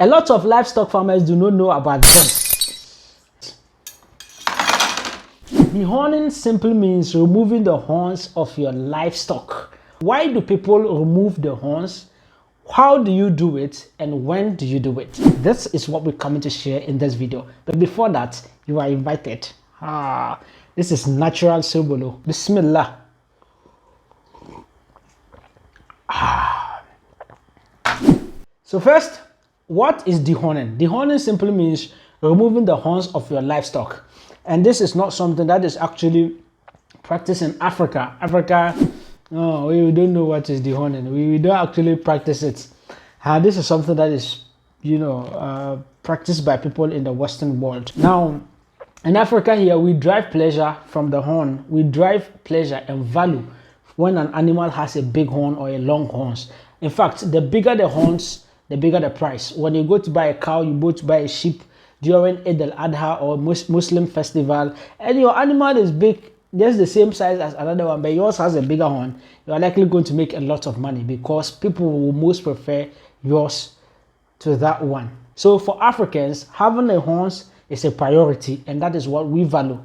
A lot of livestock farmers do not know about this. Dehorning simply means removing the horns of your livestock. Why do people remove the horns? How do you do it, and when do you do it? This is what we're coming to share in this video. But before that, you are invited. This is natural sobolo. Bismillah. So first, what is dehorning? Dehorning simply means removing the horns of your livestock. And this is not something that is actually practiced in Africa. No, we don't know what is dehorning. We don't actually practice it. This is something that is, practiced by people in the Western world. Now, in Africa here, we derive pleasure from the horn. We derive pleasure and value when an animal has a big horn or a long horns. In fact, the bigger the horns, the bigger the price. When you go to buy a cow, you go to buy a sheep during Eid al-Adha or Muslim festival, and your animal is big, just the same size as another one, but yours has a bigger horn, you are likely going to make a lot of money because people will most prefer yours to that one. So for Africans, having the horns is a priority, and that is what we value.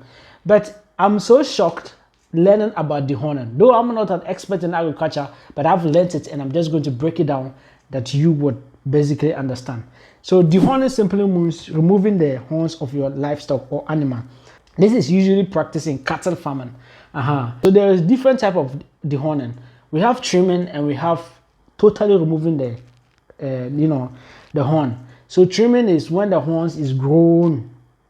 But I'm so shocked learning about dehorning. Though I'm not an expert in agriculture, but I've learned it, and I'm just going to break it down that you would basically understand. So dehorning simply means removing the horns of your livestock or animal. This is usually practiced in cattle farming. So there is different type of dehorning. We have trimming, and we have totally removing the the horn. So trimming is when the horns is grown,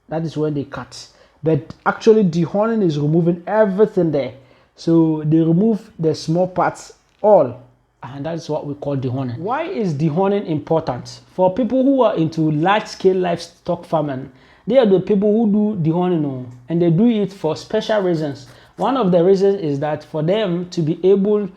that is when they cut. But actually dehorning is removing everything there. So they remove the small parts all, and that's what we call dehorning. Why is dehorning important? For people who are into large-scale livestock farming, they are the people who do dehorning, and they do it for special reasons. One of the reasons is that for them to be able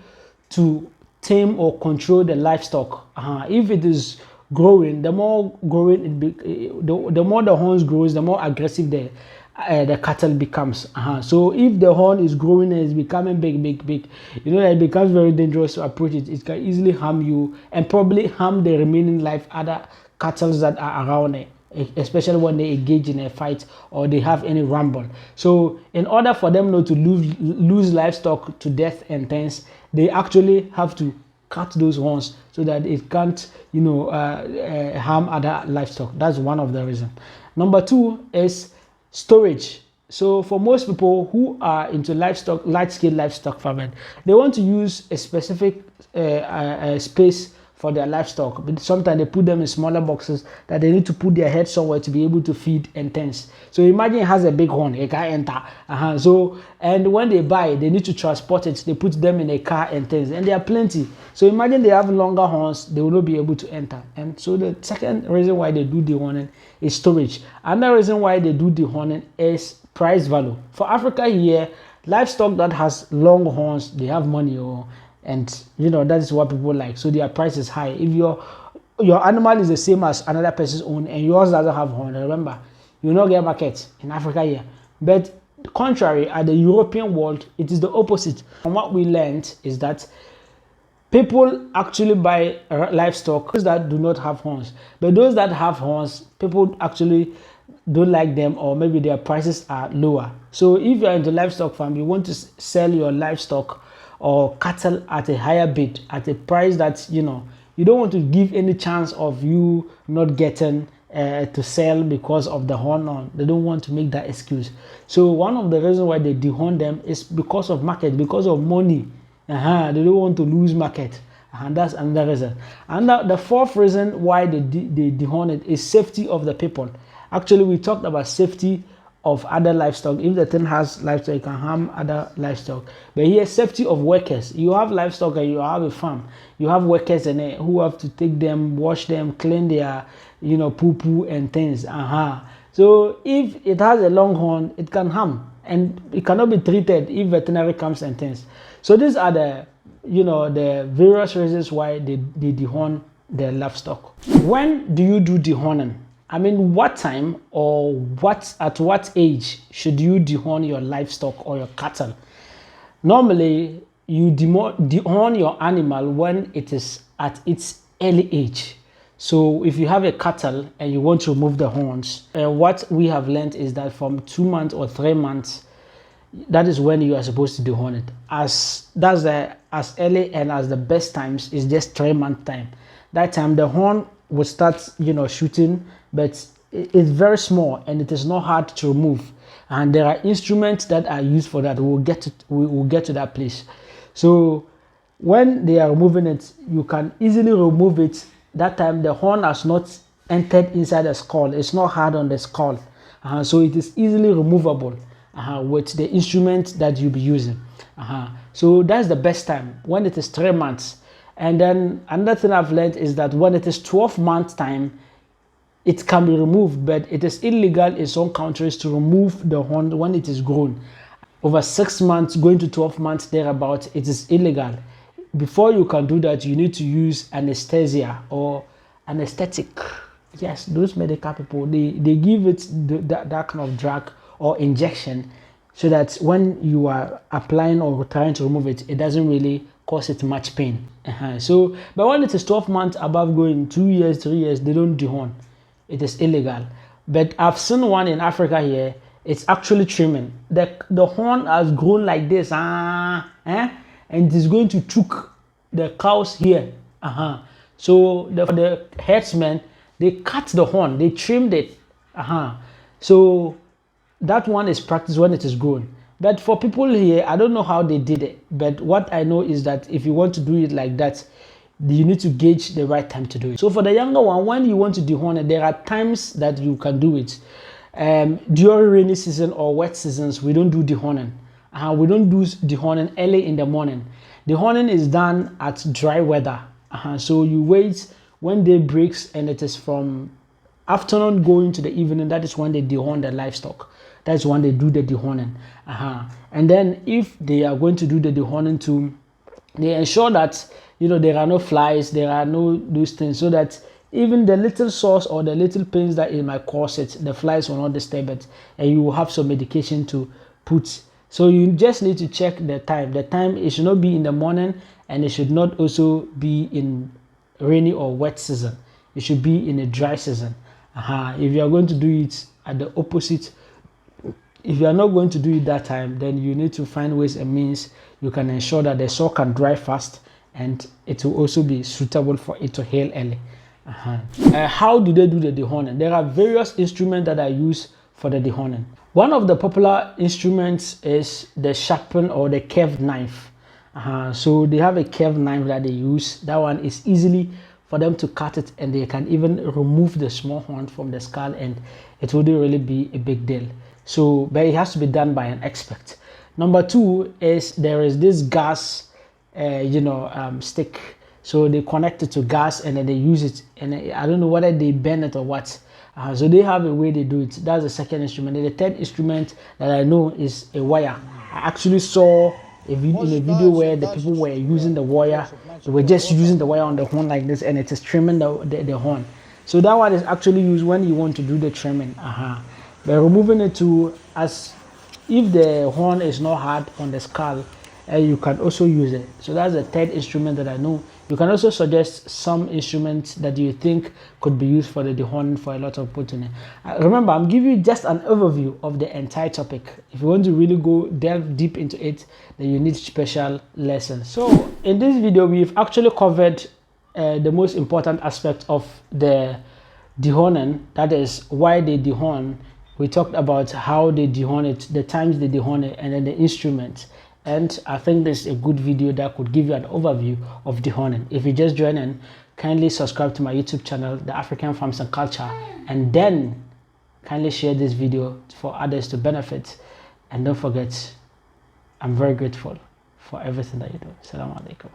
to tame or control the livestock. If it is growing, the more growing the more the horns grows, the more aggressive the cattle becomes. So if the horn is growing and is becoming big, it becomes very dangerous to approach it. It can easily harm you and probably harm the remaining other cattle that are around it, especially when they engage in a fight or they have any rumble. So in order for them not to lose livestock to death and things, they actually have to cut those horns so that it can't harm other livestock. That's one of the reasons. Number two is storage. So for most people who are into large-scale livestock farming, they want to use a specific space for their livestock, but sometimes they put them in smaller boxes that they need to put their head somewhere to be able to feed and things. So imagine it has a big horn, it can't enter. So, and when they buy, they need to transport it, they put them in a car and things, and there are plenty. So imagine they have longer horns, they will not be able to enter. And so the second reason why they do dehorning is storage. Another reason why they do dehorning is price value. For Africa here, livestock that has long horns, they have money, and that is what people like. So their price is high. If your animal is the same as another person's own and yours doesn't have horn, remember, you will not get market in Africa here. But contrary, at the European world, it is the opposite. And what we learned is that people actually buy livestock that do not have horns. But those that have horns, people actually don't like them, or maybe their prices are lower. So if you are into livestock farm, you want to sell your livestock or cattle at a higher bid, at a price that you don't want to give any chance of you not getting to sell because of the horn on. They don't want to make that excuse. So one of the reasons why they dehorn them is because of market, because of money. They don't want to lose market, and that's another reason. And the fourth reason why they dehorn it is safety of the people. Actually, we talked about safety of other livestock. If the thing has livestock, it can harm other livestock. But here, safety of workers. You have livestock and you have a farm. You have workers in it who have to take them, wash them, clean their, poo-poo and things. So if it has a long horn, it can harm, and it cannot be treated if veterinary comes and things. So these are the, the various reasons why they dehorn their livestock. When do you do dehorning? I mean, what time or at what age should you dehorn your livestock or your cattle? Normally, you dehorn your animal when it is at its early age. So if you have a cattle and you want to remove the horns, what we have learned is that from 2 months or 3 months, that is when you are supposed to dehorn it. As early and as the best times is just 3 month time. That time the horn will start, shooting, but it's very small and it is not hard to remove. And there are instruments that are used for that. We will get to that place. So when they are removing it, you can easily remove it. That time the horn has not entered inside the skull. It's not hard on the skull, so it is easily removable with the instrument that you'll be using. So that's the best time when it is 3 months. And then another thing I've learned is that when it is 12 months time, it can be removed, but it is illegal in some countries to remove the horn when it is grown. Over 6 months, going to 12 months thereabout, it is illegal. Before you can do that, you need to use anesthesia or anesthetic. Yes, those medical people, they give it that kind of drug or injection so that when you are applying or trying to remove it, it doesn't really cause it much pain. So, but when it is 12 months above, going 2 years, 3 years, they don't dehorn. It is illegal. But I've seen one in Africa here. It's actually trimming. The horn has grown like this, and it is going to choke the cows here. So the herdsmen, they cut the horn, they trimmed it. So that one is practiced when it is grown. But for people here, I don't know how they did it, but what I know is that if you want to do it like that, you need to gauge the right time to do it. So for the younger one, when you want to dehorn it, there are times that you can do it. During rainy season or wet seasons, we don't do dehorning. We don't do dehorning early in the morning. Dehorning is done at dry weather. So you wait when day breaks, and it is from afternoon going to the evening. That is when they dehorn the livestock. That's when they do the dehorning. And then if they are going to do the dehorning too, they ensure that there are no flies, there are no those things, so that even the little sores or the little pains that it might cause it, the flies will not disturb it, and you will have some medication to put. So you just need to check the time. The time, it should not be in the morning, and it should not also be in rainy or wet season. It should be in a dry season. If you are going to do it at the opposite, if you are not going to do it that time, then you need to find ways and means you can ensure that the soil can dry fast, and it will also be suitable for it to heal early. How do they do the dehorning? There are various instruments that are used for the dehorning. One of the popular instruments is the sharpened or the curved knife. So they have a curved knife that they use. That one is easily for them to cut it, and they can even remove the small horn from the skull, and it wouldn't really be a big deal. So, but it has to be done by an expert. Number two is there is this gas, stick. So they connect it to gas, and then they use it, and I don't know whether they burn it or what. So they have a way they do it. That's the second instrument. And the third instrument that I know is a wire. I actually saw in a video where the people were using the wire. They were just using the wire on the horn like this, and it is trimming the horn. So that one is actually used when you want to do the trimming. But removing it too, as if the horn is not hard on the skull, you can also use it. So that's the third instrument that I know. You can also suggest some instruments that you think could be used for the dehorning for a lot of protein. Remember, I'm giving you just an overview of the entire topic. If you want to really delve deep into it, then you need special lessons. So in this video, we've actually covered the most important aspect of the dehorning, that is why they dehorn. We talked about how they dehorn it, the times they dehorn it, and then the instruments. And I think this is a good video that could give you an overview of dehorning. If you just joined in, kindly subscribe to my YouTube channel, The African Farms and Culture, and then kindly share this video for others to benefit. And don't forget, I'm very grateful for everything that you do. Assalamu alaikum.